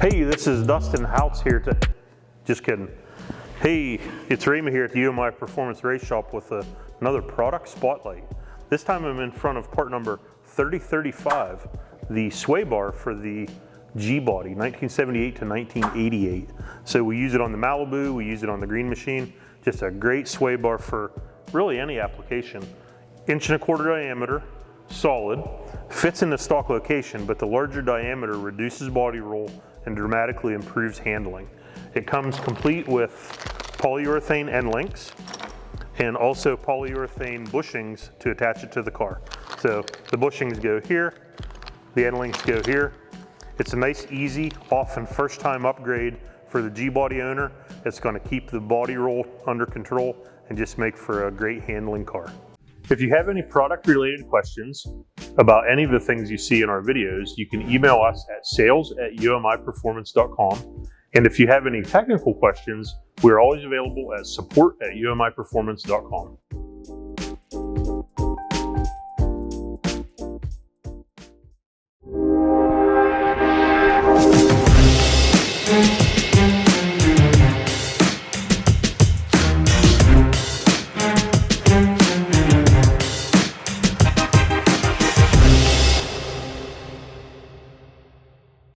Hey, this is Dustin Houts here just kidding. Hey, it's Raymond here at the UMI Performance Race Shop with another product spotlight. This time I'm in front of part number 3035, the sway bar for the G-body, 1978 to 1988. So we use it on the Malibu, we use it on the Green Machine. Just a great sway bar for really any application. 1.25" diameter, solid, fits in the stock location, but the larger diameter reduces body roll and dramatically improves handling. It comes complete with polyurethane end links and also polyurethane bushings to attach it to the car. So the bushings go here, the end links go here. It's a nice, easy, often first-time upgrade for the G-body owner. It's going to keep the body roll under control and just make for a great handling car. If you have any product-related questions about any of the things you see in our videos, you can email us at sales@umiperformance.com. And if you have any technical questions, we're always available at support@umiperformance.com.